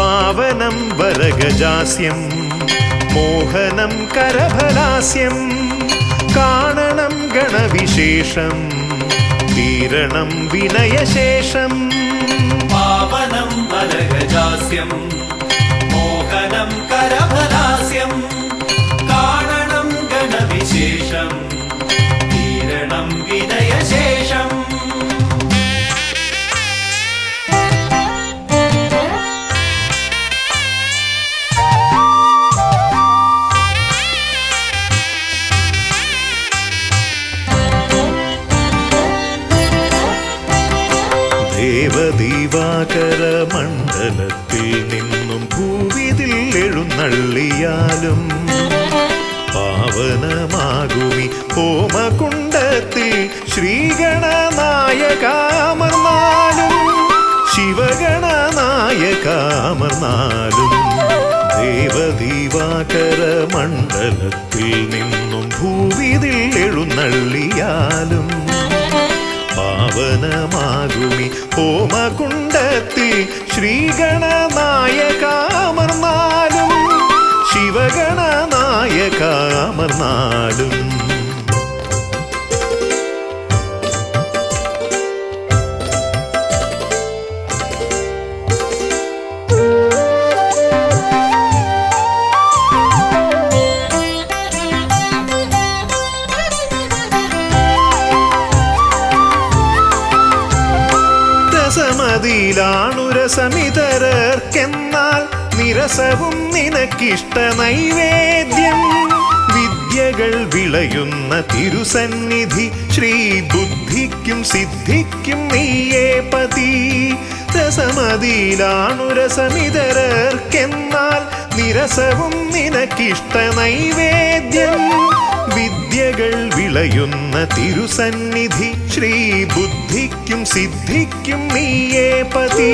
പാവനം വരഗജാസ്യം മോഹനം കരഫലാസ്യം കാണണം ഗണവിശേഷം തീരണം വിനയശേഷം പാവനം വരഗജാസ്യം മോഹനം കരഫലാസ്യം കാണണം ഗണവിശേഷം തീരണം വിനയശേഷം ദേവദീവാകര മണ്ഡലത്തിൽ നിന്നും ഭൂവിതിൽ എഴുന്നള്ളിയാലും പാവനമാകുമി ഹോമകുണ്ടത്തിൽ ശ്രീഗണനായകാമർന്നാലും ശിവഗണനായകാമർന്നാലും ദേവദീവാകര മണ്ഡലത്തിൽ നിന്നും ഭൂവിതിൽ എഴുന്നള്ളിയാലും പാവനമാകുമി ഹോമകുണ്ടത്തിൽ ശ്രീഗണനായകാമർന്നാലും ശിവഗണനായകാമർന്നാലും രസമിതരർക്കെന്നാൽ നിരസവും നിനക്കിഷ്ട നൈവേദ്യം വിദ്യകൾ വിളയുന്ന തിരുസന്നിധി ശ്രീ ബുദ്ധിക്കും സിദ്ധിക്കും നീയേ പതി രസമിതരർക്കെന്നാൽ നിരസവും നിനക്കിഷ്ട നൈവേദ്യം വിദ്യകൾ വിളയുന്ന തിരുസന്നിധി ശ്രീ ബുദ്ധിക്കും സിദ്ധിക്കും നീയേ പതി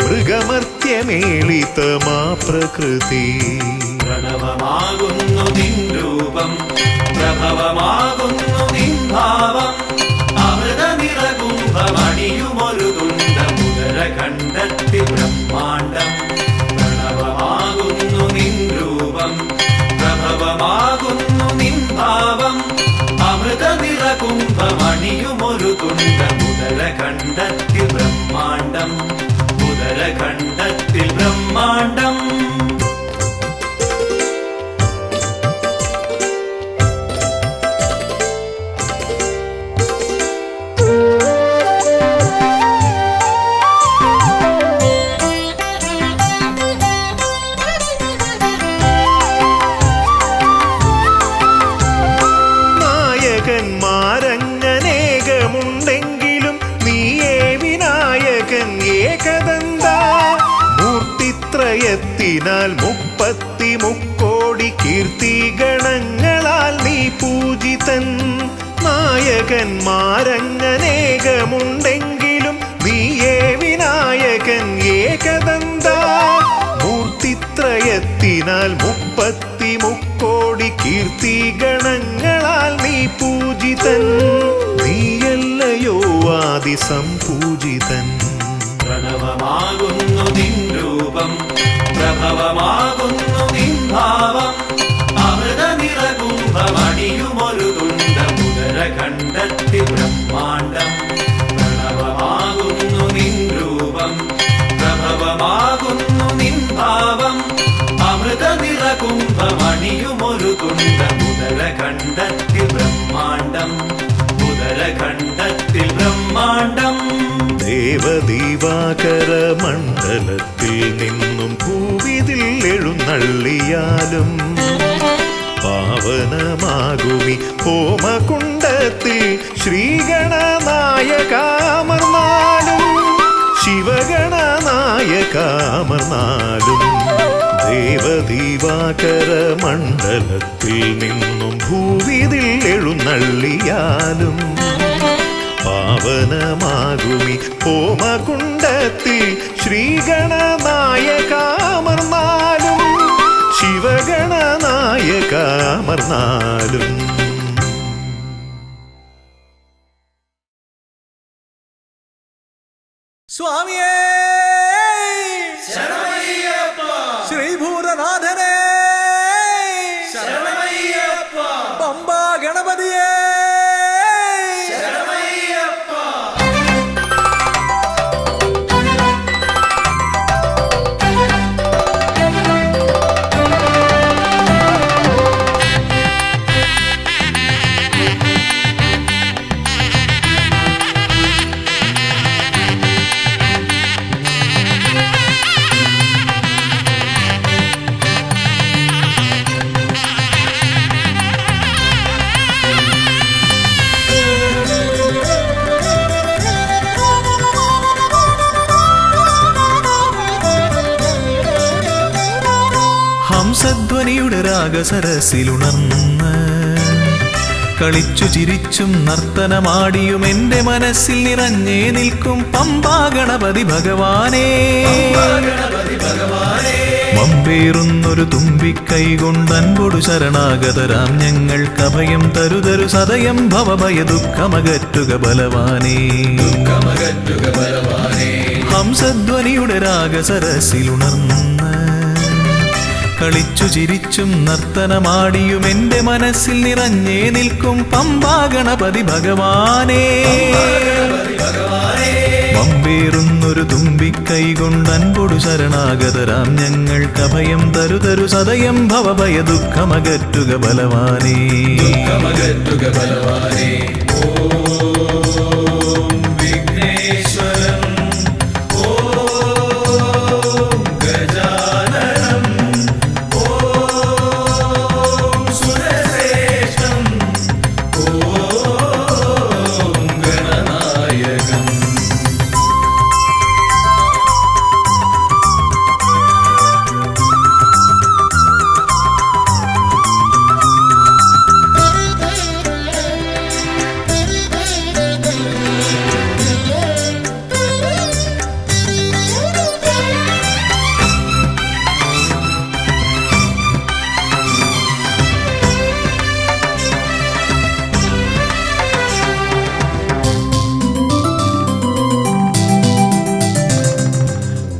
മൃഗമർത്യമേളിതമാ പ്രകൃതി പ്രണവമാകുന്നു നിൻ രൂപം പ്രഭവമാകുന്നു നിൻ ഭാവം അമൃതനിറകുംഭമണിയുമൊരു തുണ്ട മുതര കണ്ടെത്തി ബ്രഹ്മാണ്ടം പ്രണവമാകുന്നു നിൻ രൂപം പ്രഭവമാകുന്നു നിൻ ഭാവം അമൃതനിറകുംഭമണിയുമൊരു തുണ്ട മുതര കണ്ടെത്തി ബ്രഹ്മാണ്ടം മുതര കണ്ടെത്തി ബ്രഹ്മാണ്ടം നായകന്മാരങ്ങനേകമുണ്ടെങ്കിലും നീയേ വിനായകൻ ഏകദന്ത മൂർത്തിത്രയത്തിനാൽ 33 കീർത്തി ഗണങ്ങളാൽ നീ പൂജിതൻ നായകന്മാരങ്ങനേകമുണ്ടെങ്കിലും നീയേ വിനായകൻ ഏകദന്ത മൂർത്തിത്രയത്തിനാൽ 33 കീർത്തി ഗണങ്ങളാൽ നീ പൂജിതൻ നീയല്ലയോ ആദിസംപൂജിതൻ പ്രണവമാകുന്നു നിൻ രൂപം പ്രഭവമാകുന്നു നിൻ ഭാവം അമൃതനിറകുംഭമണിയുമൊരു തുണ്ട മുതര കണ്ടെത്തി ബ്രഹ്മാണ്ടം പ്രണവമാകുന്നു നിൻ രൂപം പ്രഭവമാകുന്നു നിൻ ഭാവം അമൃതനിറകുംഭമണിയുമൊരു തുണ്ട മുതര കണ്ടെത്തി ബ്രഹ്മാണ്ടം മുതര കണ്ടെത്തി ബ്രഹ്മാണ്ടം ദേവദീവാകര മണ്ഡലത്തിൽ നിന്നും ഭൂവിതിൽ എഴുന്നള്ളിയാലും പാവനമാകുമി ഹോമകുണ്ടത്തിൽ ശ്രീഗണനായകാമർന്നാലും ശിവഗണനായകാമർന്നാലും ദേവദീവാകര മണ്ഡലത്തിൽ നിന്നും ഭൂവിതിൽ എഴുന്നള്ളിയാലും പാവനമാകുമി ഹോമകുണ്ടത്തിൽ ശ്രീഗണനായകാമർന്നാലും ശിവഗണനായകാമർന്നാലും സ്വാമിയേ ശരണമയ്യ ഹംസധ്വനിയുടെ രാഗസരസിലുണർന്ന് കളിച്ചു ചിരിച്ചും നർത്തനമാടിയും എന്റെ മനസ്സിൽ നിറഞ്ഞേ നിൽക്കും പമ്പാ ഗണപതി ഭഗവാനേ. മമ്പേറുന്നൊരു തുമ്പിക്കൈ കൊണ്ടൻപൊടു ശരണാഗതരാം ഞങ്ങൾക്കഭയം തരുതരു സദയം ഭവഭയ ദുഃഖമകറ്റുക ബലവാനേ. ഹംസധ്വനിയുടെ രാഗസരസിലുണർന്ന് കളിച്ചു ചിരിച്ചും നർത്തനമാടിയും എന്റെ മനസ്സിൽ നിറഞ്ഞേ നിൽക്കും പമ്പാ ഗണപതി ഭഗവാനേ. പമ്പേറുന്നൊരു തുമ്പിക്കൈ കൊണ്ടൻപൊടു ശരണാഗതരാം ഞങ്ങൾക്കഭയം തരുതരു സദയം ഭവഭയ ദുഃഖമകറ്റുക ബലവാനേ. ഓം വിഘ്നേശ്വരം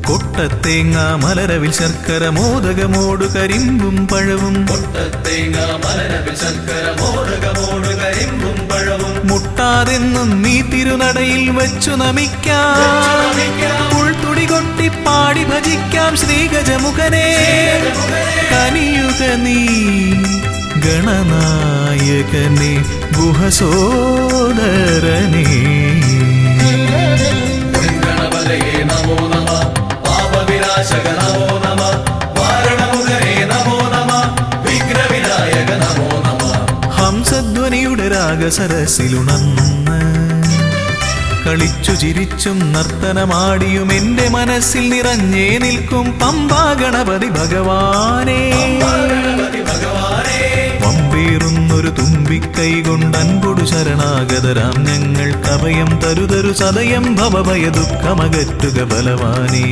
കൊട്ടത്തേങ്ങ മലരവിൽ ശർക്കര മോദകമോടു കരിമ്പും പഴവും മുട്ടാതെന്നും നീ തിരുനടയിൽ വെച്ചു നമിക്കാം. ഉൾത്തുടി കൊട്ടി പാടി ഭജിക്കാം ശ്രീഗജമുഖനെ. കനിയുക നീ ഗണനായകനെ ഗുഹസോദരനെ. നമോ നമ പാപവിനാശക നമോ നമ വാരണമുഖനേ നമോ നമ വിഘ്നവിനായക നമോ നമ. ഹംസധ്വനിയുടെ രാഗസരസിലുണർന്ന് കളിച്ചു ചിരിച്ചും നർത്തനമാടിയും എന്റെ മനസ്സിൽ നിറഞ്ഞേ നിൽക്കും പമ്പാ ഗണപതി ഭഗവാനേ. പമ്പേറുന്നൊരു തുമ്പിക്കൈ കൊണ്ടൻപൊടു ശരണാഗതരാം ഞങ്ങൾക്കഭയം തരുതരു സദയം ഭവഭയ ദുഃഖമകറ്റുക ബലവാനേ.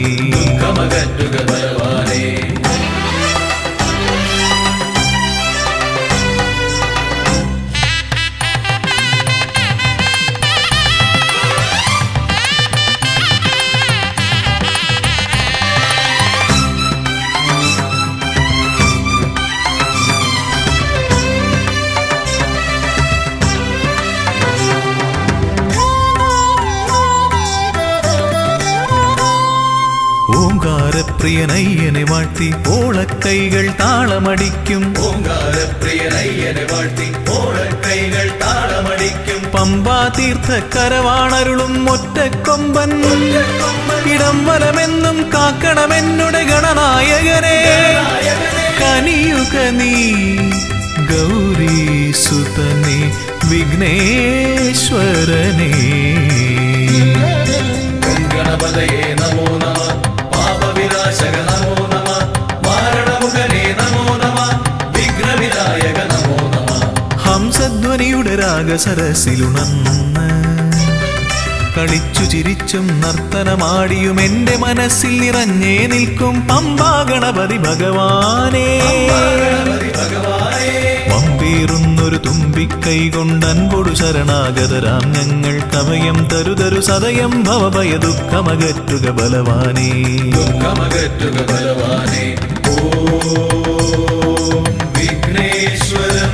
ഓംകാരപ്രിയനയ്യനെ വാഴ്ത്തി ഓളക്കൈകൾ താളമടിക്കും. പമ്പാ തീർത്ഥക്കരവാണരുളും ഒറ്റക്കൊമ്പൻ. ഇടം വലമെന്നും കാക്കണമെന്നുടെ ഗണനായകനെ. കനിയുക നീ ഗൗരീസുതനെ വിഘ്നേശ്വരനെ. ഗണപതയേ നമോ നമ പാപവിനാശക നമോ നമ വാരണമുഖനേ നമോ നമ വിഘ്നവിനായക നമോ നമ. ഹംസധ്വനിയുടെ രാഗസരസിലുണർന്ന് കളിച്ചു ചിരിച്ചും നർത്തനമാടിയും എന്റെ മനസ്സിൽ നിറഞ്ഞേ നിൽക്കും പമ്പാ ഗണപതി ഭഗവാനേ. പമ്പേറുന്നൊരു തുമ്പിക്കൈ കൊണ്ടൻപൊടു ശരണാഗതരാം ഞങ്ങൾക്കഭയം തരുതരു സദയം ഭവഭയ ദുഃഖമകറ്റുക ബലവാനേ. ഓം വിഘ്നേശ്വരം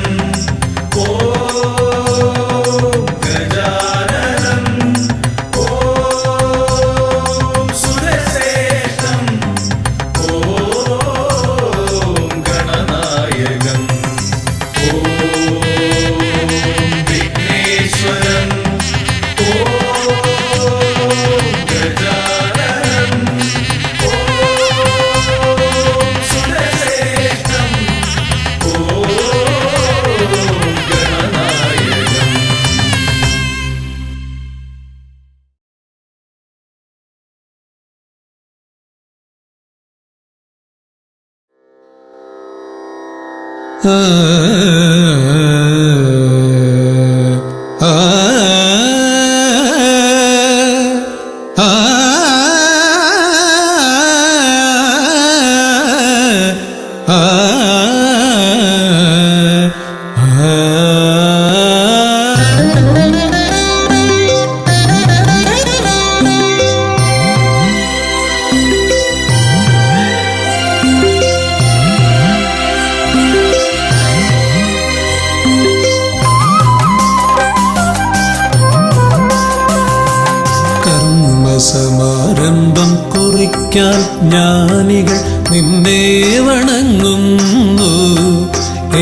സമാരംഭം കുറിക്കാൻ ജ്ഞാനികൾ നിന്നെ വണങ്ങുന്നു.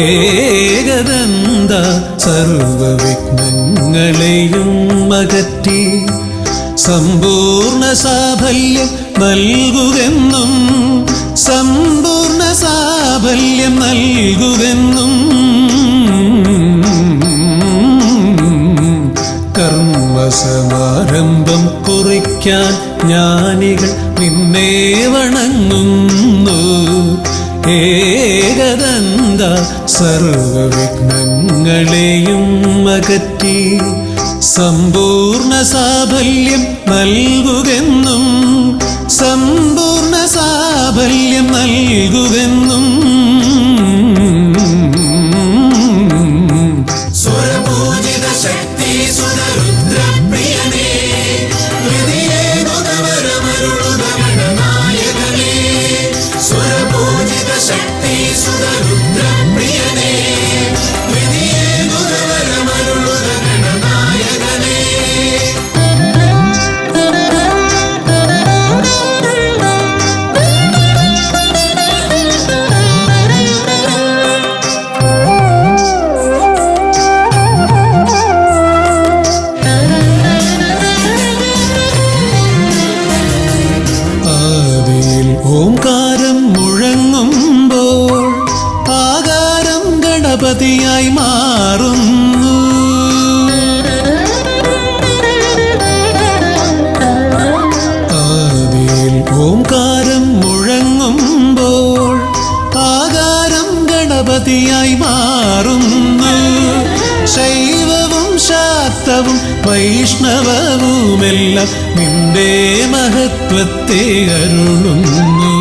ഏകദന്ത സർവവിഘ്നങ്ങളെയും അകറ്റി സമ്പൂർണ്ണ സാഫല്യം നൽകുകെന്നും സമ്പൂർണ്ണ സാഫല്യം നൽകുകെന്നും കർമ്മസമാരംഭം കുറിക്കാൻ ജ്ഞാനികൾ നിന്നെ വണങ്ങുന്നു. ഏകദന്ത സർവവിഘ്നങ്ങളെയും അകറ്റി സമ്പൂർണ്ണ സാഫല്യം നൽകുകെന്നും സമ്പൂർണ്ണ സാഫല്യം നൽകുകെന്നും സ്വരപൂജിത ശക്തി സുതരുദ്രപ്രിയനേ ഹൃദയേ ഗുണവരമരുളുക ഗണനായകനേ. സ്വരപൂജിത ശക്തി സുതരുദ്രപ്രിയനേ ഹൃദയേ ഗുണവരമരുളുക ഗണനായകനേ. ഓംകാരം മുഴങ്ങുമ്പോൾ ആകാരം ഗണപതിയായി മാറുന്നു. ആദിയിൽ ഓംകാരം മുഴങ്ങുമ്പോൾ ആകാരം ഗണപതിയായി മാറുന്നു. ശൈവവും ശാക്തവും വൈഷ്ണവവുമെല്ലാം നിന്റെ മഹത്വത്തെ അരുളുന്നു.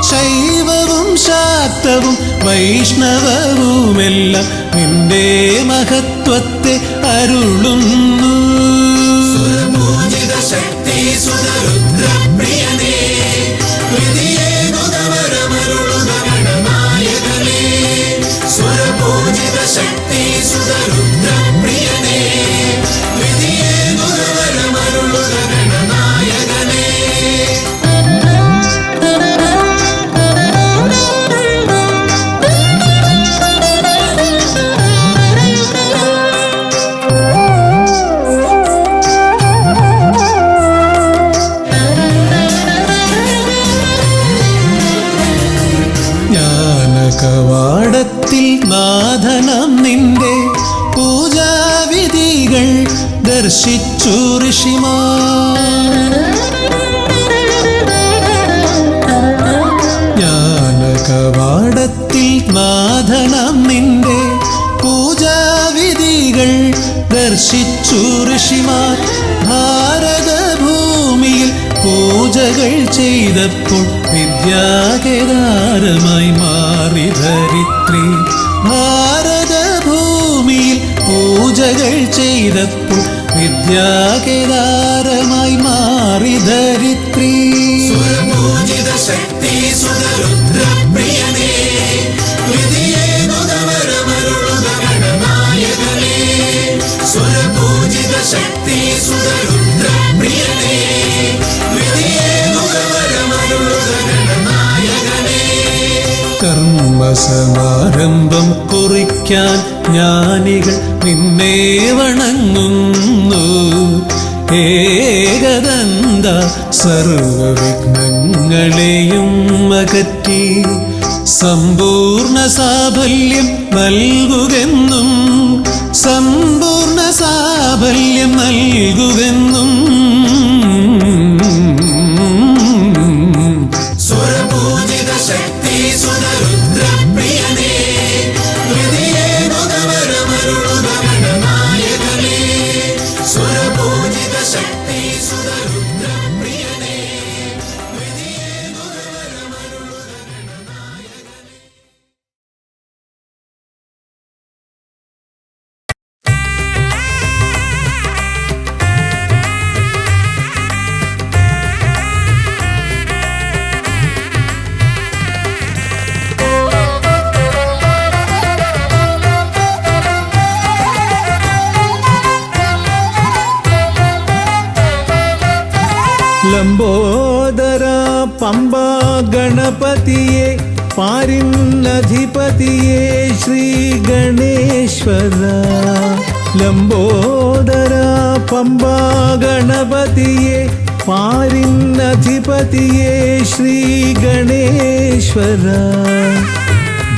ശൈവവും ശാക്തവും വൈഷ്ണവവുമെല്ലാം നിന്റെ മഹത്വത്തെ അരുളുന്നു. സ്വരപൂജിത ശക്തി സുതരുദ്രപ്രിയനേ ഹൃദയേ ഗുണവരമരുളുക ഗണനായകനേ. സ്വരപൂജിത ശക്തി സുതരുദ്രപ്രിയനേ ഹൃദയേ ഗുണവരമരുളുക ഗണനായകനേ. ജ്ഞാനകവാടത്തിൽ നാഥനം നിന്റെ പൂജാവിധികൾ ദർശിച്ചു ഋഷിമാർ. ജ്ഞാനകവാടത്തിൽ നാഥനം നിന്റെ പൂജാവിധികൾ ദർശിച്ചു ഋഷിമാർ. ഭാരതഭൂമിയിൽ പൂജകൾ ചെയ്തപ്പോൾ വിദ്യാകേദാരമായി മാറി ധരിത്രി. ഭാരതഭൂമിയിൽ പൂജകൾ ചെയ്തപ്പോൾ വിദ്യാകേദാരമായി മാറി ധരിത്രി. സ്വരപൂജിത ശക്തി സുതരുദ്രപ്രിയനേ ഹൃദയേ ഗുണവരമരുളുക ഗണനായകനേ. സ്വരപൂജിത ശക്തി സുതരുദ്രപ്രിയനേ ഹൃദയേ ഗുണവരമരുളുക ഗണനായകനേ. കർമ്മസമാരംഭം കുറിക്കാൻ ജ്ഞാനികൾ നിന്നെ വണങ്ങുന്നു. ഏകദന്ത സർവവിഘ്നങ്ങളെയും അകറ്റി സമ്പൂർണ്ണ സാഫല്യം നൽകുകെന്നും സമ്പൂർണ്ണ സാഫല്യം നൽകുകെന്നും സ്വരപൂജിത ശക്തി സുതരുദ്രപ്രിയനേ ലംബോദര പമ്പാ ഗണപതിയെ പാരിന്നധിപതിയെ ശ്രീ ഗണേശ്വര. ലംബോദര പമ്പാ ഗണപതിയെ പാരിന്നധിപതിയെ ശ്രീ ഗണേശ്വര.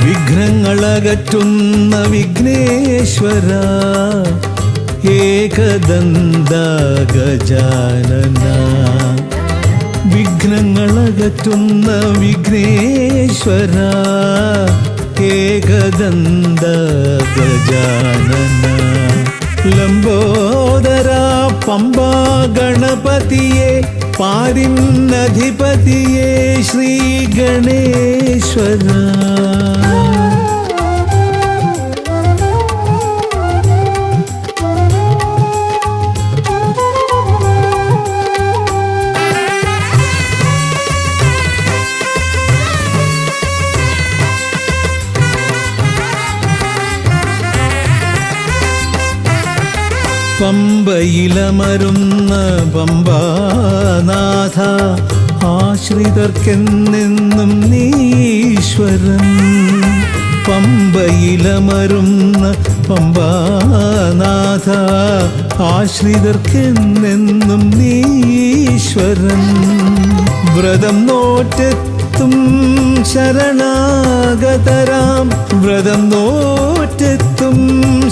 വിഘ്നങ്ങളകറ്റുന്ന വിഘ്നേശ്വര ഏകദന്ത ഗജാനന. വിഘ്നങ്ങളകറ്റുന്ന വിഘ്നേശ്വര ഏകദന്ത ഗജാനന. ലംബോദര പമ്പാ ഗണപതിയെ പാരിന്നധിപതിയെ ശ്രീ ഗണേശ്വര. പമ്പയിലമരുന്ന പമ്പാനാഥ ആശ്രിതർക്കെന്നെന്നും നീശ്വരൻ. പമ്പയിലമരുന്ന പമ്പാനാഥ ആശ്രിതർക്കെന്നെന്നും നീശ്വരൻ. വ്രതം നോറ്റെത്തും ശരണാഗതരാം വ്രതം നോറ്റെത്തും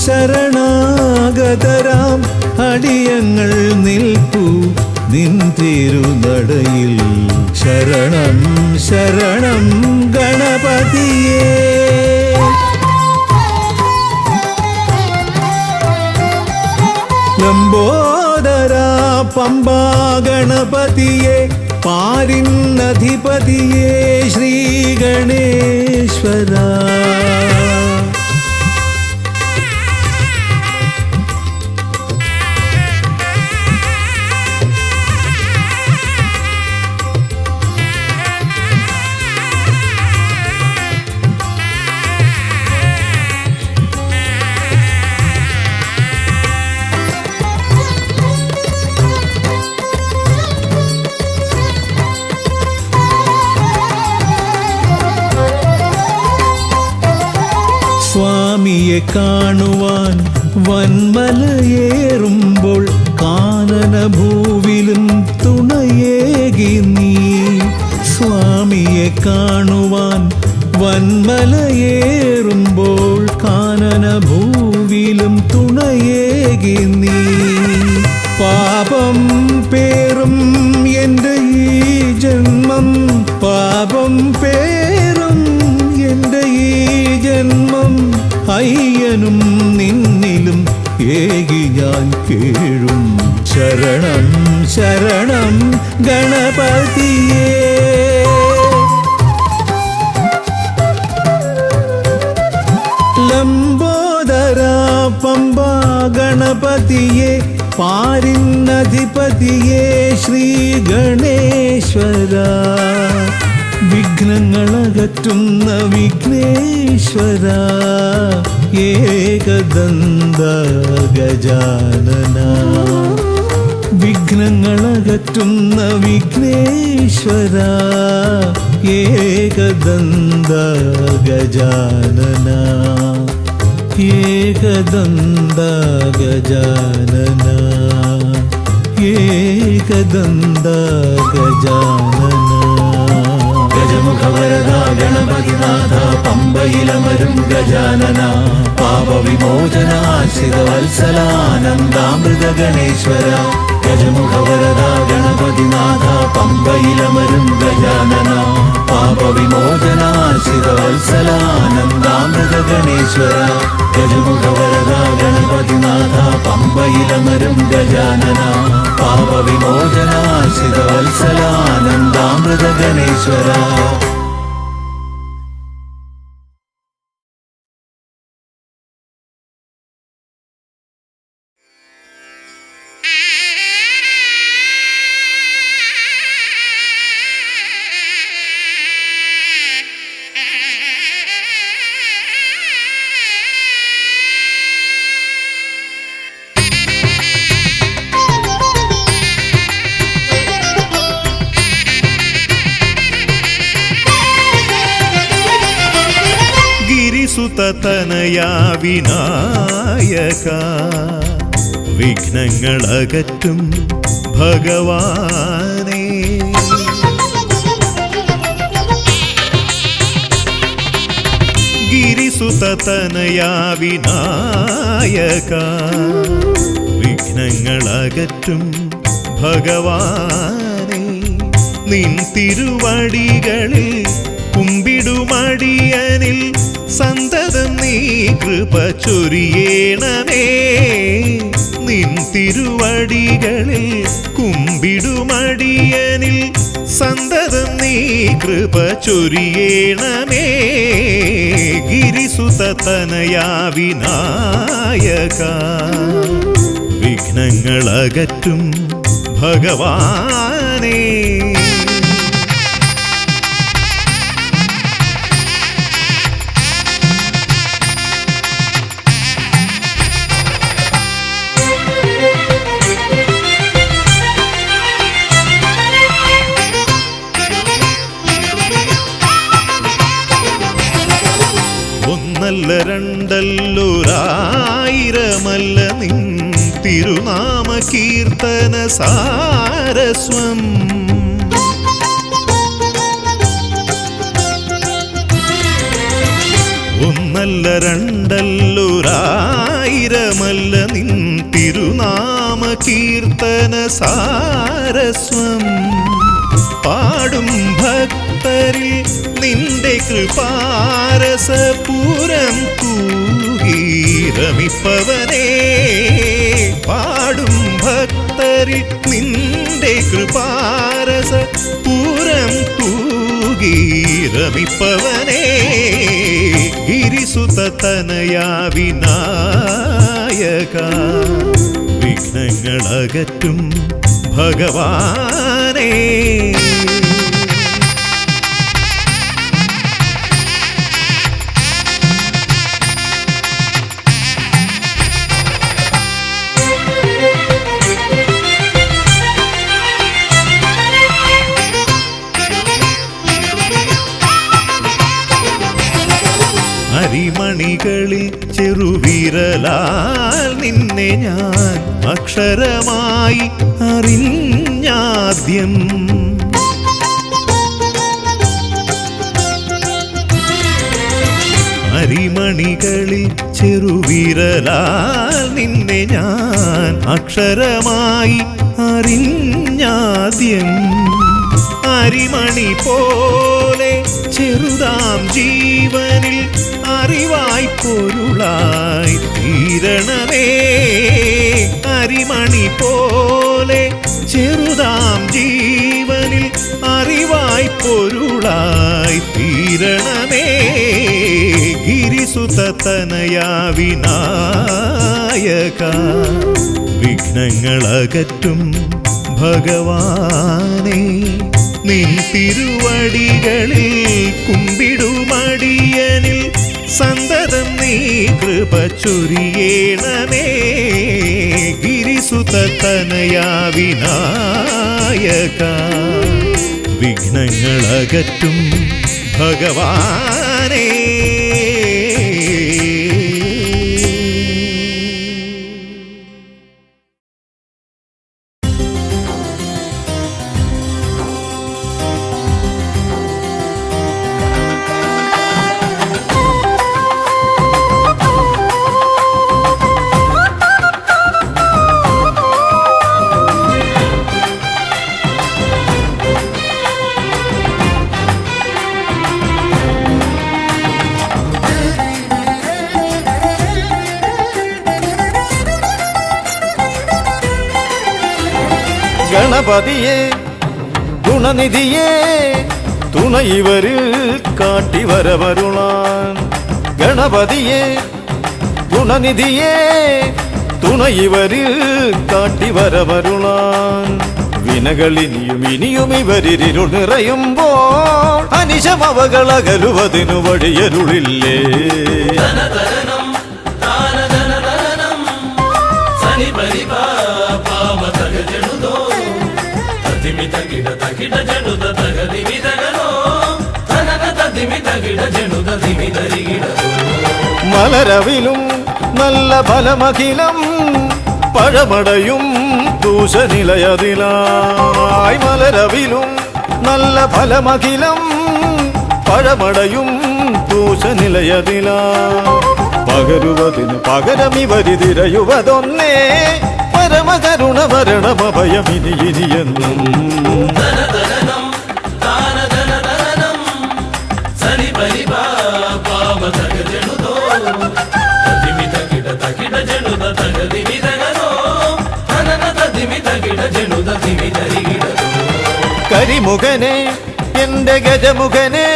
ശരണാഗതരാം അടിയങ്ങൾ നിൽപ്പു നിൻ തിരുനടയിൽ. ശരണം ശരണം ഗണപതിയേ. ലംബോദര പമ്പാ ഗണപതിയെ പാരിന്നധിപതിയെ ശ്രീ ഗണേശ്വര. സ്വാമിയെ കാണുവാൻ വന്മലയേറുമ്പോൾ കാനനഭൂവിലും തുണയേകി നീ. സ്വാമിയെ കാണുവാൻ വന്മലയേറുമ്പോൾ കാനനഭൂവിലും തുണയേകി നീ. പാപം പേറും എൻ്റെ ഈ ജന്മം പാപം പേറും എൻ്റെ ഈ ജന്മം അയ്യനും നിന്നിലും ഏകി ഞാൻ കേഴും. ശരണം ശരണം ഗണപതിയേ. ലംബോദര പമ്പാ ഗണപതിയെ പാരിന്നധിപതിയെ ശ്രീ ഗണേശ്വര. വിഘ്നങ്ങളകറ്റുന്ന വിഘ്നേശ്വര ഏകദന്ത ഗജാനന. വിഘ്നങ്ങളകറ്റുന്ന വിഘ്നേശ്വര ഏകദന്ത ഗജാനന. ഏകദന്ത ഗജാനന ഏകദന്ത ഗജാനന. ഗജമുഖവരദ ഗണപതിനാഥ പമ്പയിലമരും ഗജാനന. പാപവിമോചനാശ്രിതവത്സലാനന്ദാമൃത ഗണേശ്വര. ഗജമുഖവരദ ഗണപതിനാഥ പമ്പയിലമരും ഗജാനന. പാപവിമോചനാശ്രിതവത്സലാനന്ദാമൃത ഗണേശ്വര. ഗജമുഖവരദ ഗണപതിനാഥ പമ്പയിലമരും ഗജാനന. പാപവിമോചനാശ്രിതവത്സലാനന്ദാമൃത ഗണേശ്വര. ഗിരിസുതതനയാ വിനായക വിഘ്നങ്ങളകറ്റും ഭഗവാനേ ഗിരിസുതതനയാ വിനായക വിഘ്നങ്ങളകറ്റും ഭഗവാനേ നിൻ തിരുവടികളിൽ കുമ്പിടുമടിയനിൽ സന്തതം നീ കൃപ ചൊരിയേണമേ നിൻ തിരുവടികളിൽ കുമ്പിടുമടിയനിൽ സന്തതം നീ കൃപ ചൊരിയേണമേ ഗിരിസുതതനയാ വിനായക വിഘ്നങ്ങളകറ്റും ഭഗവാനേ ഒന്നല്ല രണ്ടല്ലൊരായിരമല്ല നിൻ തിരുനാമ കീർത്തന സാരസ്വം ഒന്നല്ല രണ്ടല്ലൊരായിരമല്ല നിൻ തിരുനാമ കീർത്തന സാരസ്വം പാടും ഭക്തരിൽ നിന്റെ കൃപാരസപൂരം തൂകീരമിപ്പവനേ പാടും ഭക്തരിൽ നിന്റെ കൃപാരസപൂരം തൂകീരമിപ്പവനേ ഗിരിസുതതനയാ വിനായക വിഘ്നങ്ങളകറ്റും ഭഗവാനേ അരിമണികളിൽ ചെറുവിരലാൽ നിന്നെ ഞാൻ അക്ഷരമായി അറിഞ്ഞാദ്യം അരിമണികളിൽ ചെറുവിരലാൽ നിന്നെ ഞാൻ അക്ഷരമായി അറിഞ്ഞാദ്യം അരിമണി പോലെ ചെറുതാം ജീവനിൽ അറിവായി പൊരുളായി തീരണമേ അരിമണി പോലെ ചെറുതാം ജീവനിൽ അറിവായി പൊരുളായി തീരണമേ ഗിരിസുതതനയാ വിനായക വിഘ്നങ്ങളകറ്റും ഭഗവാനേ നിൻ തിരുവടികളിൽ കുമ്പിടുമടിയനിൽ സന്തതം നീ കൃപ ചൊരിയേണമേ ഗിരിസുതതനയാ വിനായക വിഘ്നങ്ങളകറ്റും ഭഗവാനേ ഗണപതിയെ ഗുണനിധിയെ തുണയിവരിൽ കാട്ടിവരവരുളാൻ ഗണപതിയെ ഗുണനിധിയെ തുണയിവരിൽ കാട്ടിവരവരുളാൻ വിനകളിനിയും ഇനിയും ഇവരിരുൾ നിറയുമ്പോൾ അനിശമവകളകലുവതിനു വഴിയരുളില്ലേ ಗಿಡ ಜನುದ ದಿಮಿ ದರಿಗಿಡದು മലരവിലും നല്ല ഫലമഖിലം പഴമടയും ദൂഷനിലയതിലായി മലരവിലും നല്ല ഫലമഖിലം പഴമടയും ദൂഷനിലയതിലാ പകരുവതിനു പകരമിവരിതിരയുവതൊന്നേ പരമകരുണ വരണമഭയമിനി ഇനിയെന്നും കരിമുഖനെ എന്റെ ഗജമുഖനെ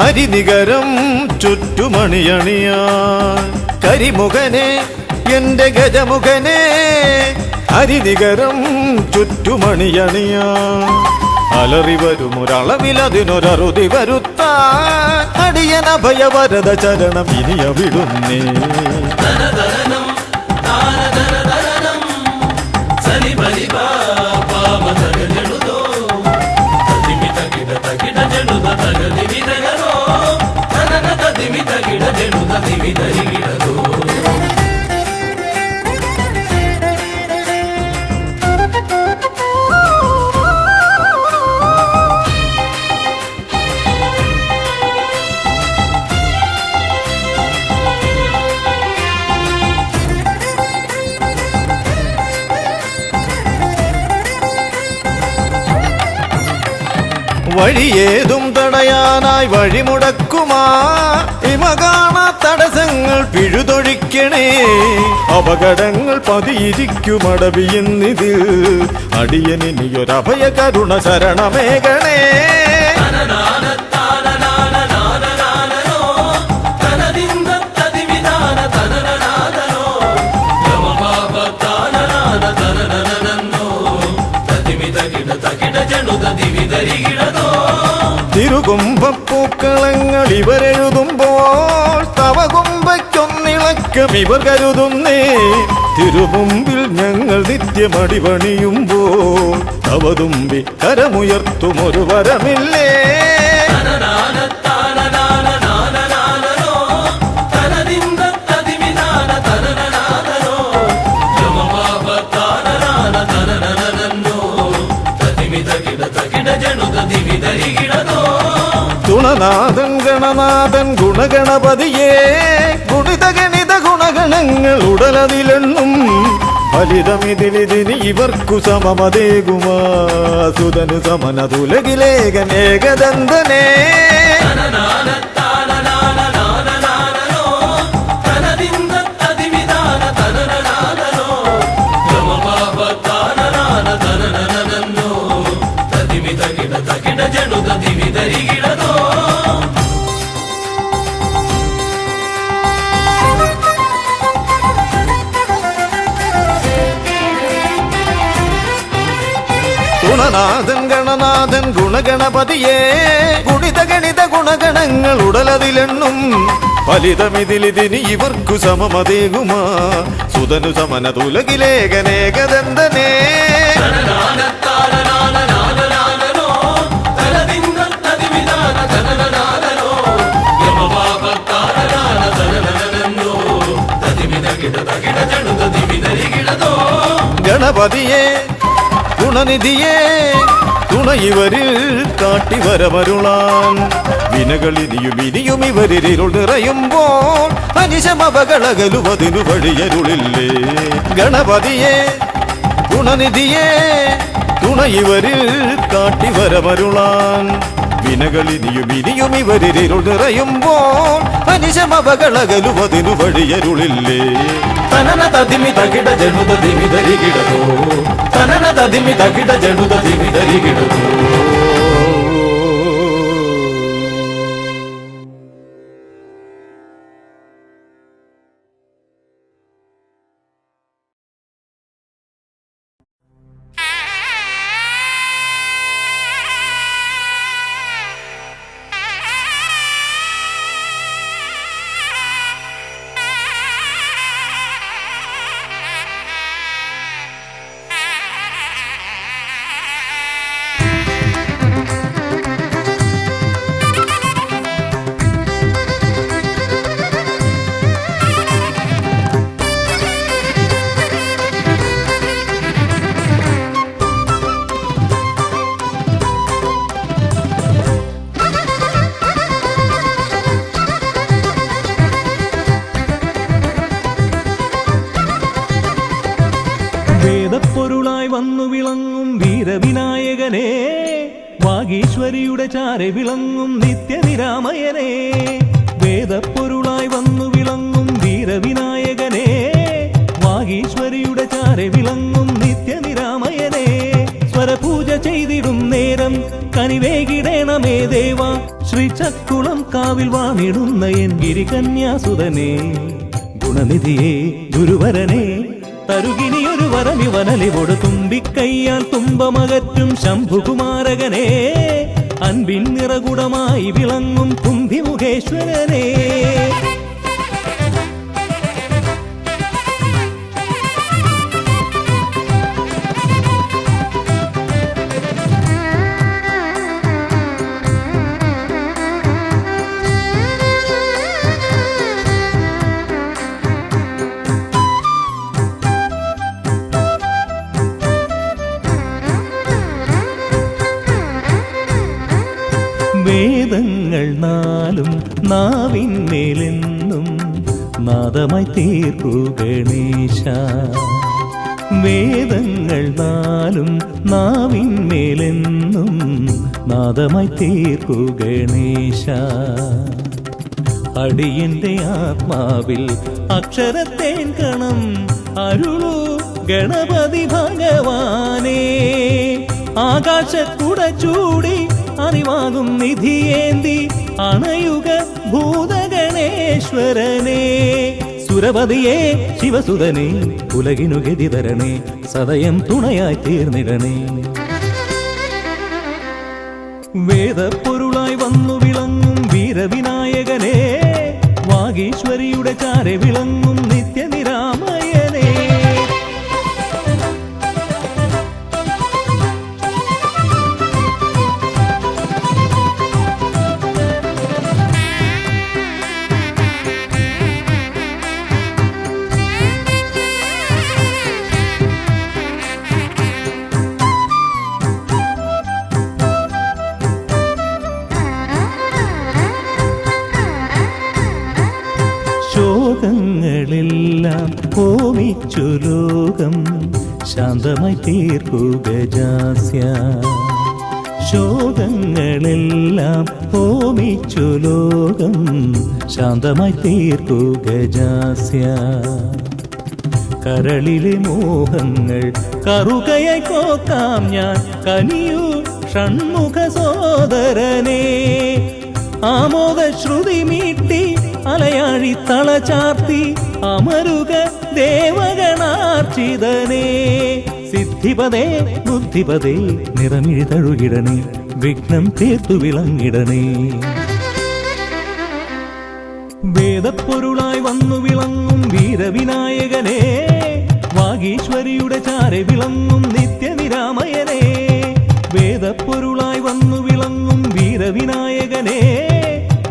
അരിനികരം ചുറ്റുമണിയണിയാ കരിമുഖനെ എന്റെ ഗജമുഖനെ അരിനികരം ചുറ്റുമണിയണിയാ അലറി വരുമൊരളവിലതിനൊരറുതി വരുത്താൻ അടിയന ഭയവരത ചരണം ഇനിയ വിടുന്നേ വഴിയേതും തടയാനായി വഴിമുടക്കുമാ ഇമ കാണാ തടസ്സങ്ങൾ പിഴുതൊഴിക്കണേ അപകടങ്ങൾ പതിയിരിക്കുമടവിയെന്നിതിൽ അടിയനിയൊരഭയ കരുണ ശരണമേകണേ തിരുകുംഭപ്പൂക്കളങ്ങൾ ഇവരെഴുതുമ്പോൾ തവ കുംഭയ്ക്കൊന്നിളക്കം ഇവർ കരുതുന്നേ തിരുമുമ്പിൽ ഞങ്ങൾ നിത്യമടിപണിയുമ്പോൾ തവതുമ്പി കരമുയർത്തുമൊരു വരമില്ലേ ഗുണനാഥൻ ഗണനാഥൻ ഗുണഗണപതിയേ ഗുണിത ഗണിത ഗുണഗണങ്ങൾ ഉടലതിലെണ്ണും ഫലിതമിതിലിതിന് ഇവർക്കു സമമതേകുമാ സുതനു സമനതുലകിലേകനേകദന്തനേ ഗുണനാഥൻ ഗണനാഥൻ ഗുണഗണപതിയേ ഗുണിത ഗണിത ഗുണഗണങ്ങൾ ഉടലതിലെണ്ണും ഫലിതമിതിലിതിന് ഇവർക്കു സമമതേകുമാ സുതനു സമനതുലകിലേകനേകദന്തനേ ഗണപതിയേ ഗുണനിധിയേ തുണയിവരിൽ കാട്ടിവരമരുളാൻ വിനകളിനിയും ഇനിയും ഇവരിരുൾ നിറയുമ്പോൾ അനിശമവകളകലുവതിനു വഴിയരുളില്ലേ ഗണപതിയേ ഗുണനിധിയേ തുണയിവരിൽ കാട്ടിവരമരുളാൻ വിനകളിനിയും ഇനിയും ഇവരിരുൾ നിറയുമ്പോൾ അനിശമവകളകലുവതിനു വഴിയരുളില്ലേ തനന തതിമി തകിട ജനുത ദിമി ധരികിടതോ തനന തതിമി തകിട ജനുത ദിമി ധരികിടതോ വന്നു വിളങ്ങും വീരവിനായകനെ, വാഗീശ്വരിയുടെ ചാരെ വിളങ്ങും നിത്യനിരാമയനെ. വേദപ്പൊരുളായി വന്നു വിളങ്ങും വീരവിനായകനെ, വാഗീശ്വരിയുടെ ചാരെ വിളങ്ങും നിത്യനിരാമയനെ. സ്വരപൂജ ചെയ്തിടും നേരം കനിവേകിടേണമേ ദേവ, ശ്രീചക്കുളം കാവിൽ വാണിടുന്ന എൻ ഗിരികന്യാസുതനെ. ഗുണനിധിയെ ഗുരുവരനെ, തരുകിനിയൊരു വരമിവനലിവോട് തുമ്പിക്കയ്യാൽ തുമ്പമകറ്റും ശംഭുകുമാരകനെ. അൻപിൻ നിറകുടമായി വിളങ്ങും കുംഭിമുഖേശ്വരനെ. വേദങ്ങൾ നാലും നാവിന്മേലെന്നും നാദമായി തീർക്കൂ ഗണേശ. വേദങ്ങൾ നാലും നാവിന്മേലെന്നും നാദമായി തീർക്കൂ ഗണേശ. അടിയന്റെ ആത്മാവിൽ അക്ഷരത്തേൻ കണം അരുളൂ ഗണപതി ഭഗവാനേ. ആകാശക്കുട ചൂടി അറിവാകും നിധിയേന്തി അണയുക ഭൂതഗണേശ്വരനെ. സുരപതിയെ ശിവസുതനെ, ഉലകിനു ഗതിതരണേ, സദയം തുണയായി തീർന്നിടണേ. വേദപ്പൊരുളായി വന്നു വിളങ്ങും വീരവിനായകനെ, വാഗീശ്വരിയുടെ ചാരെ വിളങ്ങും നിത്യനിരാമയനെ. ശോകങ്ങളെല്ലാം ഹോമിച്ചു ലോകം ശാന്തമായി തീർക്കൂ ഗജാസ്യ. ശോകങ്ങളെല്ലാം ഹോമിച്ചു ലോകം ശാന്തമായി തീർക്കൂ ഗജാസ്യ. കരളിലെ മോഹങ്ങൾ കറുകയായി കോക്കാം ഞാൻ, കനിയൂ ഷൺമുഖ സോദരനെ. ആമോദ ശ്രുതി മീട്ടി അലയാഴി തളചാർത്തി അമരുക ദേവഗണാർച്ചിതനേ. സിദ്ധിപദേ ബുദ്ധിപദേ നിറമിഴി തഴുകിടണേ, വിഘ്നം തീർത്തു വിളങ്ങിടണേ. വേദപ്പൊരുളായി വന്നു വിളങ്ങും വീരവിനായകനെ, വാഗീശ്വരിയുടെ ചാരെ വിളങ്ങും നിത്യനിരാമയനെ. വേദപ്പൊരുളായി വന്നു വിളങ്ങും വീരവിനായകനെ,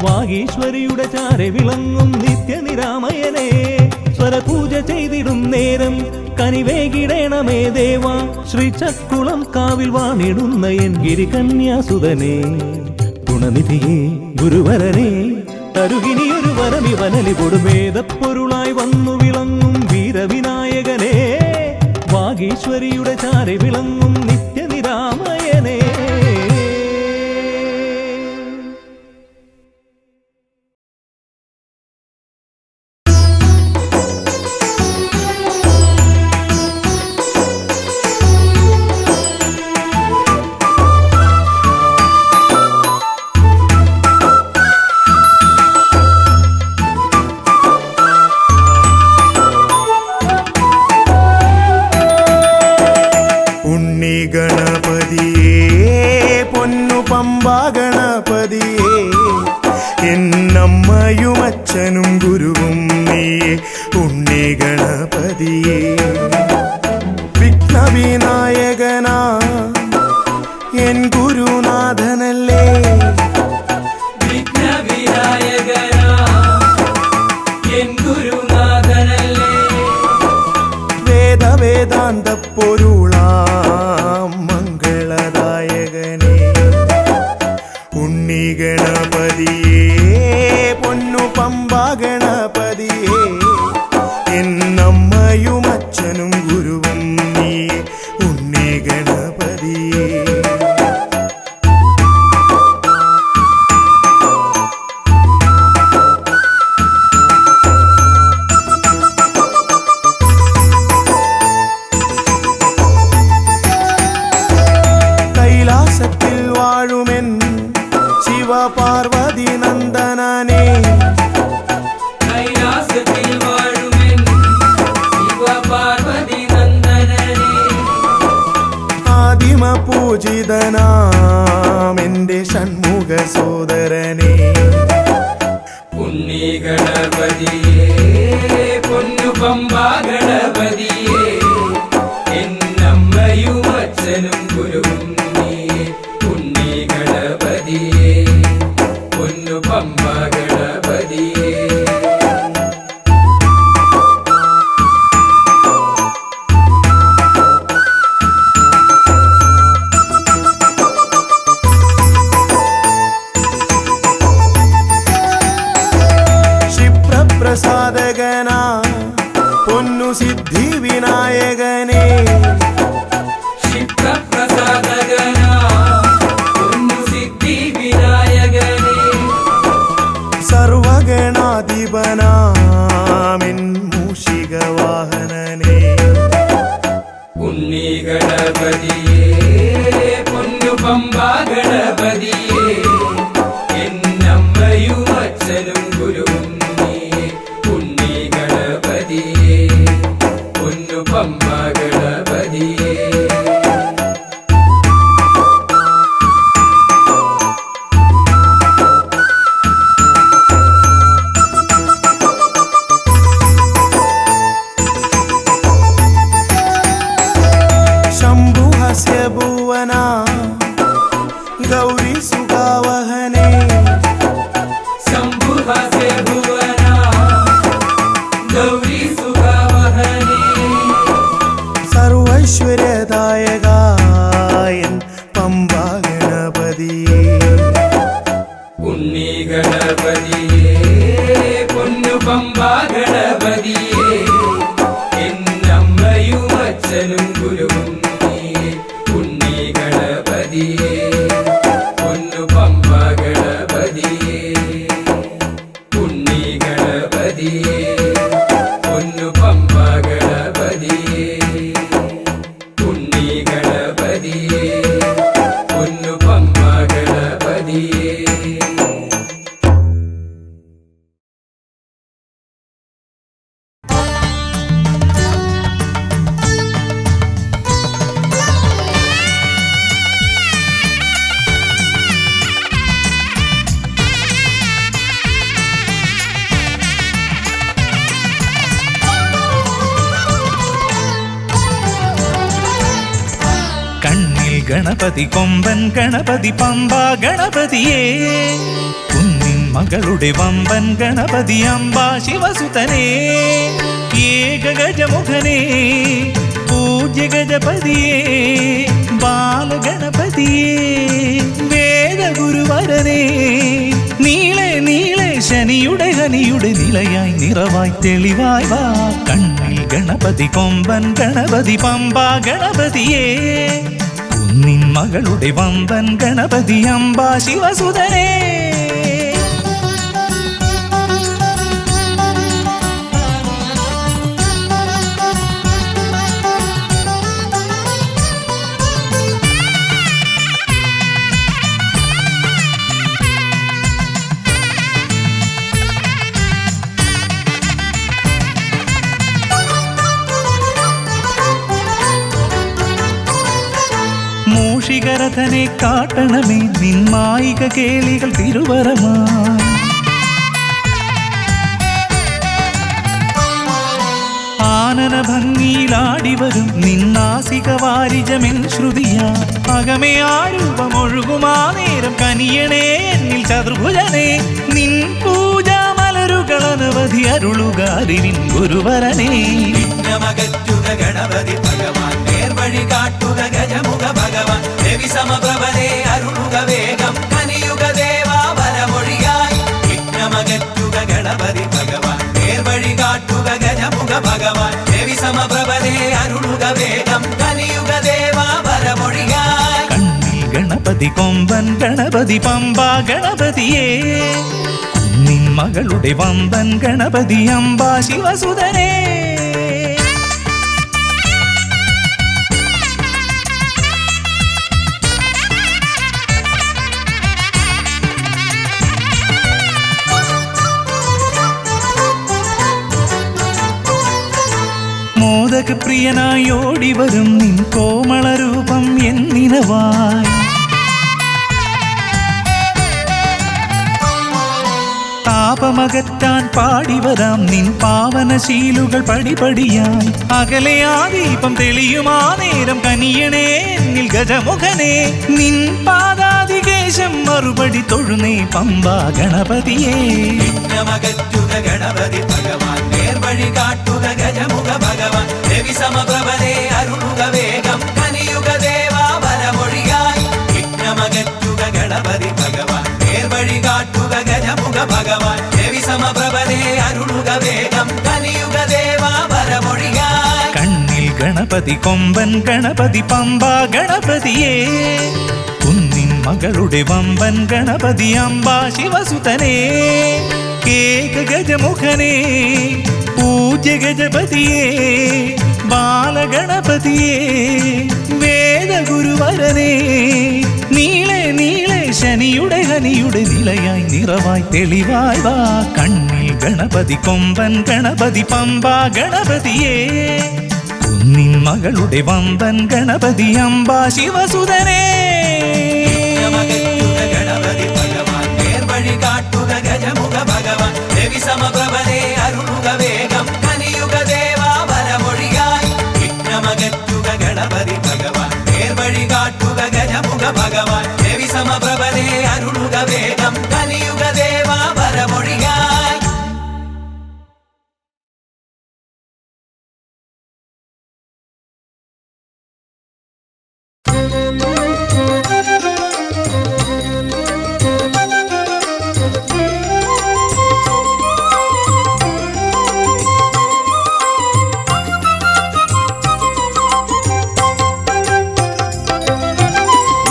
വാഗീശ്വരിയുടെ ചാരെ വിളങ്ങും നിത്യനിരാമയനെ. സ്വരപൂജ ചെയ്തിടും നേരം കനിവേകിടേണമേ ദേവ, ശ്രീചക്കുളം കാവിൽ വാണിടുന്ന എൻ ഗിരികന്യാസുതനെ. ഗുണനിധിയെ ഗുരുവരനെ, തരുകിനിയൊരു വരമിവനലിവോട് വേദപ്പൊരുളായി വന്നു വിളങ്ങും വീരവിനായകനെ, വാഗീശ്വരിയുടെ ചാരെ വിളങ്ങും നിത്യനിരാമയനെ. ഗണപതിയേ പൊന്നു പമ്പാ ഗണപതിയേ, എന്നമ്മയും അച്ഛനും ഗുരുവും നീയേ. ഉണ്ണി ഗണപതിയേ വിഘ്നവിനായകനാ എൻ ഗുരുനാഥനല്ലേ. വിഘ്നവിനായകനാ എൻ ഗുരുനാഥനല്ലേ. വേദാന്ത പൊരുളാം മംഗളദായകനേ. ഉണ്ണി ഗണപതിയേ പൊന്നു പമ്പാ ഗണപതിയേ, എന്നമ്മയും അച്ഛനും ഗുരുവും നീ. ഉണ്ണി ശിവ പാർവതി നന്ദനനേ കൈലാസത്തിൽ വാഴുമെൻ ശിവ പാർവതി നന്ദനനേ ആദിമ പൂജിതനാമെന്റെ ഷൺമുഖ സോദരനേ ഉണ്ണി ഗണപതിയേ പൊന്നു പമ്പാ ഗണപതിയേ എന്നമ്മയും അച്ഛനും ഗുരുവും നീയേ ഉണ്ണി ഗണപതിയേ പൊന്നു പമ്പാ ഗണപതിയേ പ്രസാദകനാ പൊന്നു സിദ്ധി വിനായകനേ ക്ഷിപ്രപ്രസാദകനാ പൊന്നു സിദ്ധി വിനായകനേ സർവഗണാധിപനാമിൻ മൂഷിക വാഹനനേ ഉണ്ണി ഗണപതിയേ പൊന്നു പമ്പാ ഗണപതിയേ എന്നമ്മയും അച്ഛനും ഗുരുവും നീയേ ഉണ്ണി ഗണപതിയേ പൊന്നു പമ്പാ ഗണപതിയേ ശംഭുഹസ്യ ഭുവന ഗൗരി സുഖാവഹനേ ശംഭുഹസ്യ ഭുവന ഗൗരി സുഖാവഹനേ സർവൈശ്വര്യദായകായൻ പമ്പാ ഗണപതിയേ ഉണ്ണി ഗണപതിയേ പൊന്നു പമ്പാ ഗണപതിയേ എന്നമ്മയും അച്ഛനും ഗുരുവും നീയേ ഉണ്ണി ഗണപതിയേ പൊന്നു പമ്പാ ഗണപതിയേ ഉണ്ണി ഗണപതിയേ പൊന്നു പമ്പാ ഗണപതിയേ ഉണ്ണി ഗണപതിയേ പൊന്നു പമ്പാ ഗണപതിയേ കണ്ണിൽ ഗണപതി കൊമ്പൻ ഗണപതി പമ്പാ ഗണപതിയേ കുന്നിൻ മകളുടെ വമ്പൻ ഗണപതി അംബാ ശിവസുതനേ ഏകഗജമുഖനേ പൂജ്യ ഗജപതിയേ ബാലഗണപതിയേ വേദഗുരുവരനേ നീളെ നീളെ ശനിയുടെ ഹനിയുടെ നിലയായി നിറവായി തെളിവായി വാ കണ്ണിൽ ഗണപതി കൊമ്പൻ ഗണപതി പമ്പാ ഗണപതിയേ കുന്നിൻ മകളുടെ വമ്പൻ ഗണപതി അംബാ ശിവസുതനേ മൂഷികരഥനെ കാട്ടണമേ നിന്മായിക കേളികൾ തിരുവരമായി ആനന ഭംഗിയിലാടിവരും നിന്നാസിക വാരിജമെൻ ശ്രുതിയാ അകമേ ആരൂപമൊഴുകുമാ നേരം കനിയണേ എന്നിൽ ചതുർഭുജനേ നിൻ പൂജാമലരുകളനവധി അരുളുകാരിൻ ഗുരുവരനേ വിഘ്നമകറ്റുക ഗണപതി ഭഗവാൻ നേർവഴി കാട്ടുക ഗജമുഖ ഭഗവാൻ രവി സമപ്രഭനെ അരുളുക വേഗം കനിയുക ദേവാ വരമൊഴിയായി വിഘ്നമകറ്റുക ഗണപതി ഭഗവാൻ നേർവഴി കാട്ടുക ഗജമുഖ ഭഗവാൻ രവി സമപ്രഭനെ അരുളുക വേഗം കനിയുക ദേവാ വരമൊഴിയായി കണ്ണിൽ ഗണപതി കൊമ്പൻ ഗണപതി പമ്പാ ഗണപതിയേ കുന്നിൻ മകളുടെ വമ്പൻ ഗണപതി അംബാ ശിവസുതനേ മോദക പ്രിയനായി ഓടിവരും നിൻ കോമളരൂപം എന്നിനവായി താപമകറ്റാൻ പാടിവരാം നിൻ പാവനശീലുകൾ പടിപടിയായി അകലെ ആ ദീപം തെളിയുമാ നേരം കനിയണേ എന്നിൽ ഗജമുഖനെ നിൻ പാദാതികേശം മറുപടി തൊഴുന്നേ പമ്പാ ഗണപതിയേ വിഘ്നമകറ്റുക ഗണപതി ഭഗവാൻ നേർവഴി കാട്ടുക ഗജമുഖ ഭഗവാൻ രവി സമപ്രഭനെ അരുളുക വേഗം കനിയുക ദേവാ വരമൊഴിയായി വിഘ്നമകറ്റുക ഗണപതി ഭഗവാൻ നേർവഴി കാട്ടുക ഗജമുഖ ഭഗവാൻ രവി സമപ്രഭനെ അരുളുക വേഗം കനിയുക ദേവാ വരമൊഴിയായി കണ്ണിൽ ഗണപതി കൊമ്പൻ ഗണപതി പമ്പാ ഗണപതിയേ കുന്നിൻ മകളുടെ വമ്പൻ ഗണപതി അംബാ ശിവസുതനേ കേക ഗജമുഖനേ പൂജ്യ ഗജപതിയേ ബാലഗണപതിയേ വേദഗുരുവരനേ നീളെ നീളെ ശനിയുടെ ഹനിയുടെ നിലയായി നിറവായി തെളിവായി വാ കണ്ണിൽ ഗണപതി കൊമ്പൻ ഗണപതി പമ്പാ ഗണപതിയേ കുന്നിൻ മകളുടെ വമ്പൻ ഗണപതി അംബാ ശിവസുതനേ ഗണപതി ഭഗവാൻ നേർവഴി കാട്ടുക ഗജമുഖ ഭഗവാൻ രവി സമപ്രഭനെ അരുളുക വേഗം കനിയുക ദേവാ വരമൊഴിയായി വിഘ്നമകറ്റുക ഗണപതി ഭഗവാൻ നേർവഴി കാട്ടുക ഗജമുഖ ഭഗവാൻ രവി സമപ്രഭനെ അരുളുക വേഗം കനിയുക ദേവാ വരമൊഴിയായി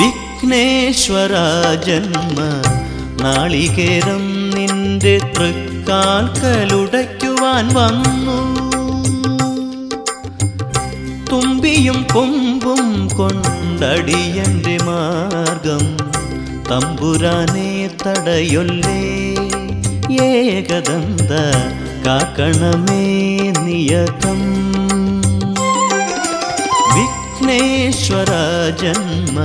വിഘ്നേശ്വര ജന്മ നാളികേരം നിന്റെ തൃക്കാൽക്കലുടയ്ക്കുവാൻ വന്നു തുമ്പിയും കൊമ്പും കൊണ്ടടിയന്റെ മാർഗം തമ്പുരാനെ തടയൊല്ലേ ഏകദന്ത കാക്കണമേ നിയതം വിഘ്നേശ്വര ജന്മ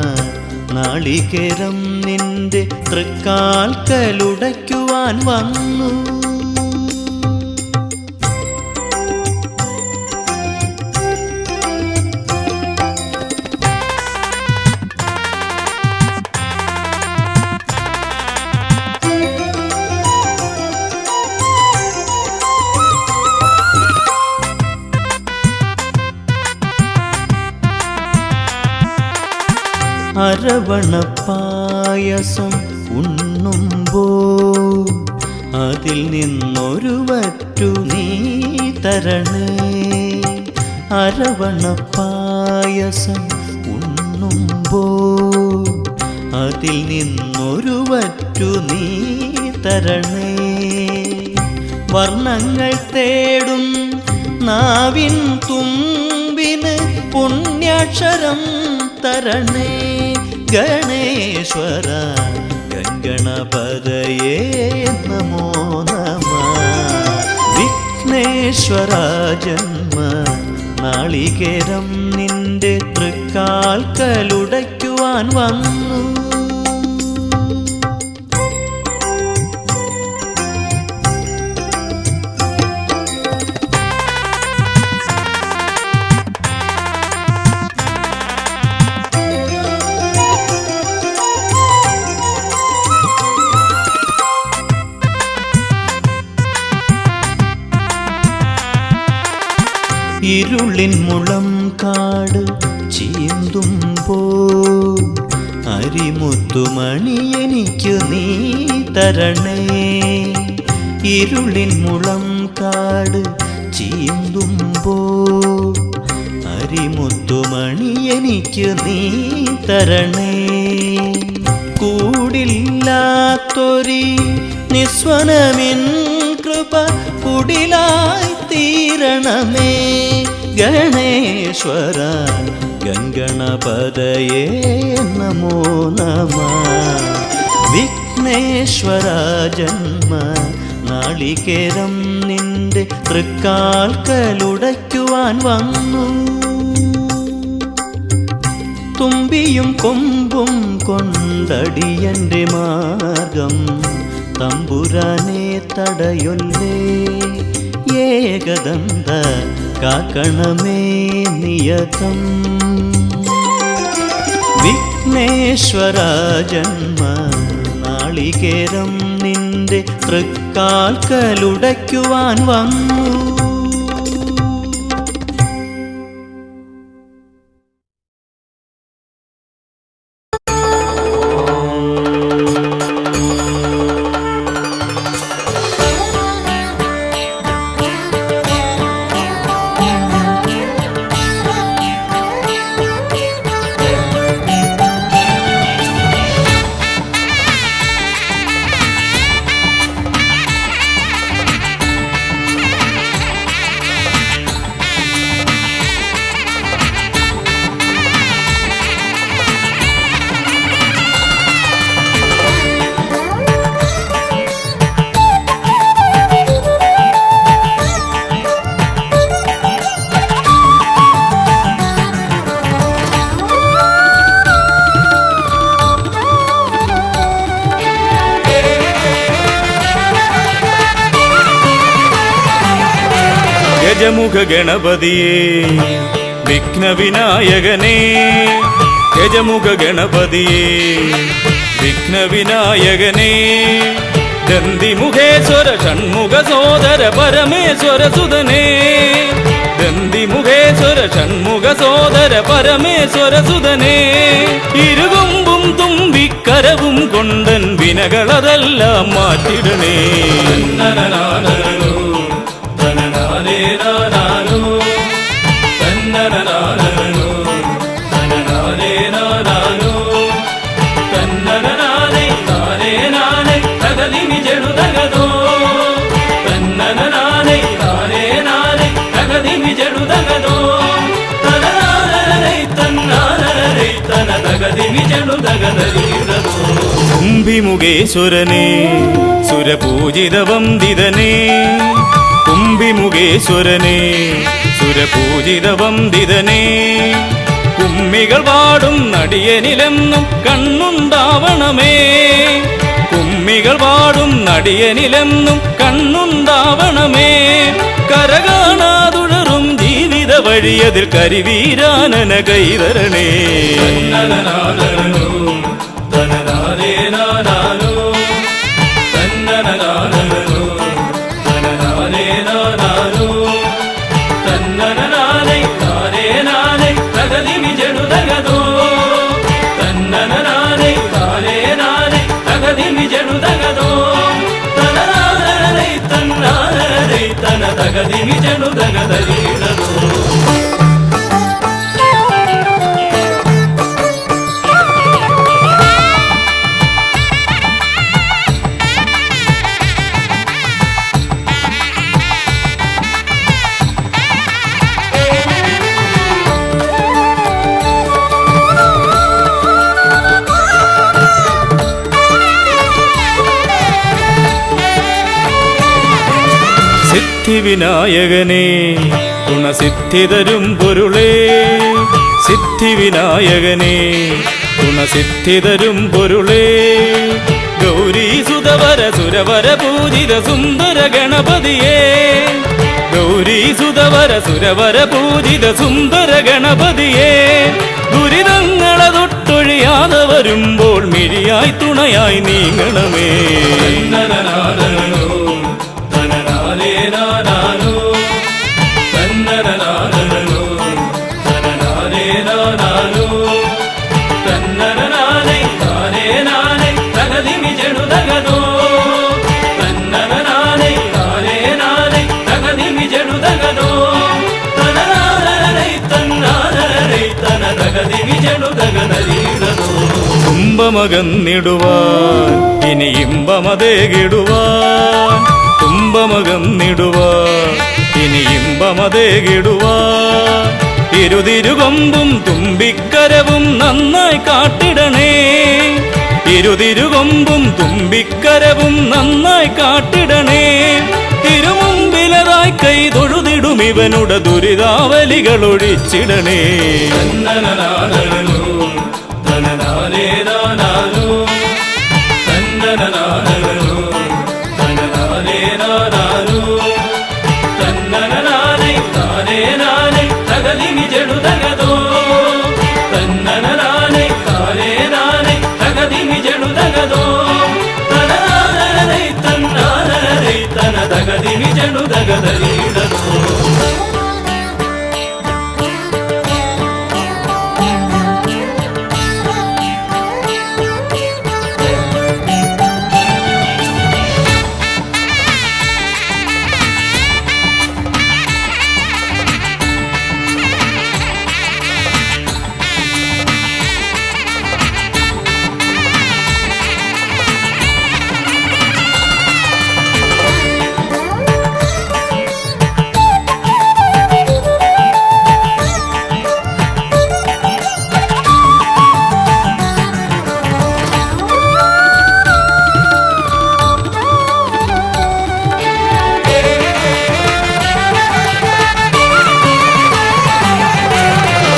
നാളികേരം നിന്റെ തൃക്കാൽക്കലുടയ്ക്കുവാൻ വന്നു അരവണപ്പായസം ഉണ്ണുമ്പോൾ അതിൽ നിന്നൊരു വറ്റു നീ തരണേ അരവണപ്പായസം ഉണ്ണുമ്പോൾ അതിൽ നിന്നൊരു വറ്റു നീ തരണേ വർണ്ണങ്ങൾ തേടും നാവിൻ തുമ്പിന് പുണ്യാക്ഷരം തരണേ ഗണേശ്വര ഗംഗണപതയേ നമോ നമഃ വിഘ്നേശ്വര ജന്മ നാളികേരം നിന്റെ തൃക്കാൽക്കലുടയ്ക്കുവാൻ വന്നു ഇരുളിൻ മുളം കാട് ചീന്തുമ്പോൾ അരിമുത്തുമണി എനിക്ക് നീ തരണേ ഇരുളിൻ മുളം കാട് ചീന്തുമ്പോൾ അരിമുത്തുമണി എനിക്ക് നീ തരണേ കൂടില്ലാത്തൊരി നിസ്വനമിൻ കൃപ കുടിലായി തീരണമേ ഗണേശ്വര ഗംഗണപതയേ നമോ നമഃ വിഘ്നേശ്വര ജന്മ നാളികേരം നിന്റെ തൃക്കാൽക്കലുടയ്ക്കുവാൻ വന്നു. തുമ്പിയും കൊമ്പും കൊണ്ടടിയന്റെ മാർഗം തമ്പുരാനെ തടയൊല്ലേ. ഏകദന്ത കാക്കണമേ നിയതം. വിഘ്നേശ്വര ജന്മ നാളികേരം നിന്റെ തൃക്കാൽക്കലുടയ്ക്കുവാൻ വന്നു. ഗജമുഖ ഗണപതിയേ വിഘ്നവിനായകനേ. ഗജമുഖ ഗണപതിയേ വിഘ്നവിനായകനേ. ദന്തിമുഖേശ്വര ഷൺമുഖ സോദര പരമേശ്വര സുതനേ. ദന്തിമുഖേശ്വര ഷൺമുഖ സോദര പരമേശ്വര സുതനേ. ഇരുകൊമ്പും തുമ്പിക്കരവും കൊണ്ടൻ വിനകളതെല്ലാം മാറ്റിടണേ. കുംഭിമുഖേശ്വരനേ സുരപൂജിത വന്ദിതനേ. കുംഭിമുഖേശ്വരനേ സുരപൂജിത വന്ദിതനേ. കുമ്മികൾ പാടും നടിയനിലെന്നും കണ്ണുണ്ടാവണമേ. കുമ്മികൾ പാടും നടിയനിലെന്നും കണ്ണുണ്ടാവണമേ. കരകാണാതുഴറും ജീവിത വഴിയതിൽ കരിവീരാനന കൈതരണേ. സിദ്ധിവിനായകനേ ഗുണസിദ്ധിതരും പൊരുളേ. സിദ്ധിവിനായകനേ ഗുണസിദ്ധിതരും പൊരുളേ. ഗൗരീസുതവര സുരവര പൂജിത സുന്ദര ഗണപതിയേ. ഗൗരീസുതവര സുരവര പൂജിത സുന്ദര ഗണപതിയേ. ദുരിതങ്ങളെ തൊട്ടൊഴിയാതെ വരുമ്പോൾ മിഴിയായി തുണയായി നീങ്ങണമേ. തുമ്പമകന്നിടുവാൻ ഇനി ഇമ്പമതേകിടുവാൻ. തുമ്പമകന്നിടുവാൻ ഇനി ഇമ്പമതേകിടുവാൻ. ഇരുതിരുകൊമ്പും തുമ്പിക്കരവും നന്നായി കാട്ടിടണേ. ഇരുതിരുകൊമ്പും തുമ്പിക്കരവും നന്നായി കാട്ടിടണേ. തിരുമുമ്പിലതായി കൈ തൊഴുതിടും ഇവനുടെ ദുരിതാവലികൾ ഒഴിച്ചിടണേ.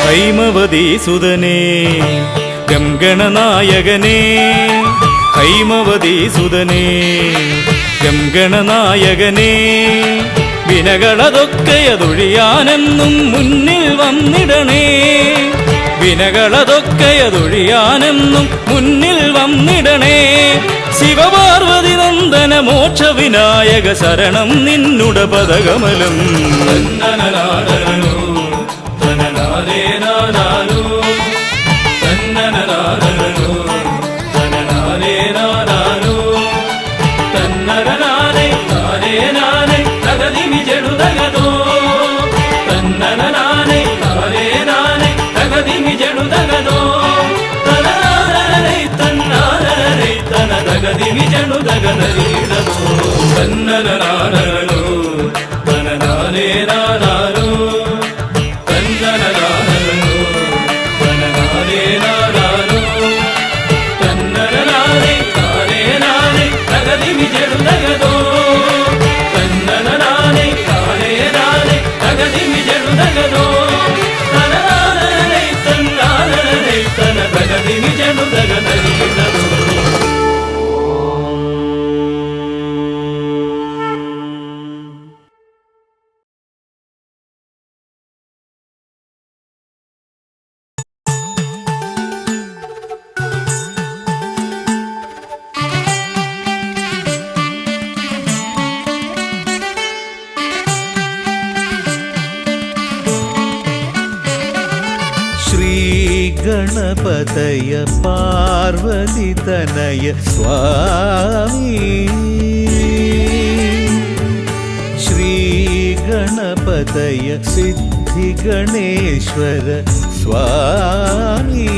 ഹൈമവതീസുതനേ ഗംഗണനായകനേ, ഹൈമവതീസുതനേ ഗംഗണനായകനേ, വിനകളതൊക്കെയതൊഴിയാനെന്നും മുന്നിൽ വന്നിടണേ. വിനകളതൊക്കെയതൊഴിയാനെന്നും മുന്നിൽ വന്നിടണേ. ശിവപാർവതി നന്ദന മോക്ഷ വിനായക ശരണം നിന്നുട പദകമലം. ഗണപതയ പാർവതി തനയ സ്വാമി, ശ്രീ ഗണപതയ സിദ്ധി ഗണേശ്വര സ്വാമി,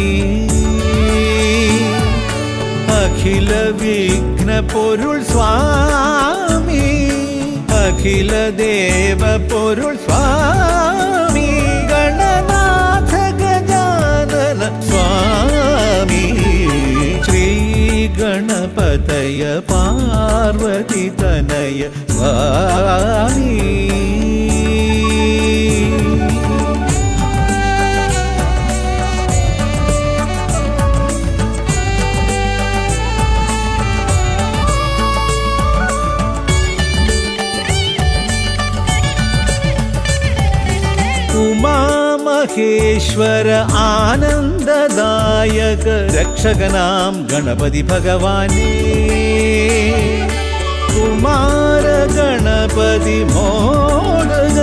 അഖില വിഘ്ന പൊരുൾ സ്വാമി, അഖില ദേവ പൊരുൾ സ്വാമി, ഗണനാഥ ഗജാനന സ്വാമി, ശ്രീ ഗണപതയ പാർവതി തനയ സ്വാമി. ഉമാമഹേശ്വര ആനന്ദദായക രക്ഷകനാം ഗണപതി ഭഗവാനേ, കുമാര ഗണപതി മോദക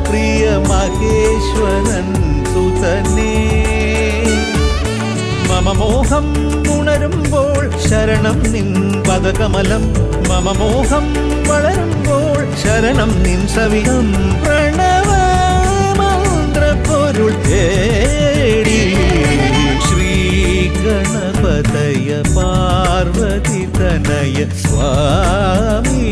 പ്രിയ മഹേശ്വരൻ സുതനേ, മമ മോഹം ഉണരുമ്പോൾ ശരണം നിൻ പദകമലം, മമ മോഹം വളരുമ്പോൾ ശരണം നിൻ സവിധം, പ്രണവ പൊരുൾ തേടി ശ്രീ ഗണപതയ പാർവതി തനയ സ്വാമി.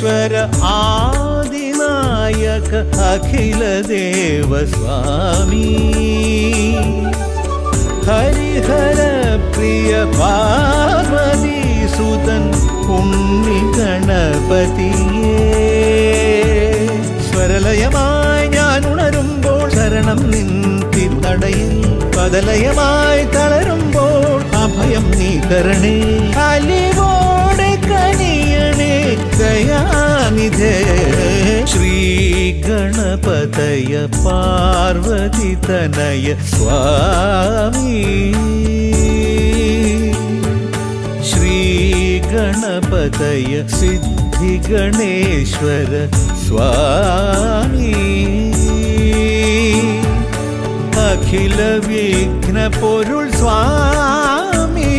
ഈശ്വര ആദിനായക അഖിലദേവ സ്വാമി ഹരിഹര പ്രിയ പാർവതീസുതൻ ഉണ്ണി ഗണപതിയേ സ്വരലയമായി ഞാൻ ഉണരുമ്പോൾ ശരണം നിന്നിത്തടയിൽ പദലയമായി തളരുമ്പോൾ അഭയം നീ തരണേ അലിവോടെ കനിയണേ ദയാനിധേ ശ്രീ ഗണപതയ പാർവതി തനയ സ്വാമി ശ്രീ ഗണപതയ സിദ്ധി ഗണേശ്വര സ്വാമി അഖില വിഘ്ന പൊരുൾ സ്വാമി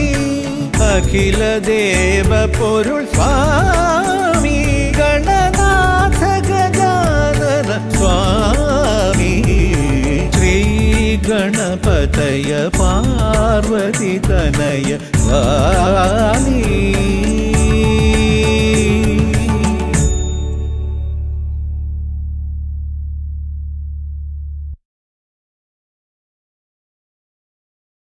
അഖില ദേവ പൊരുൾ സ്വാമി ഗണനാഥ ഗജാനന സ്വാമി ശ്രീ ഗണപതയ പാർവതി തനയ സ്വാമി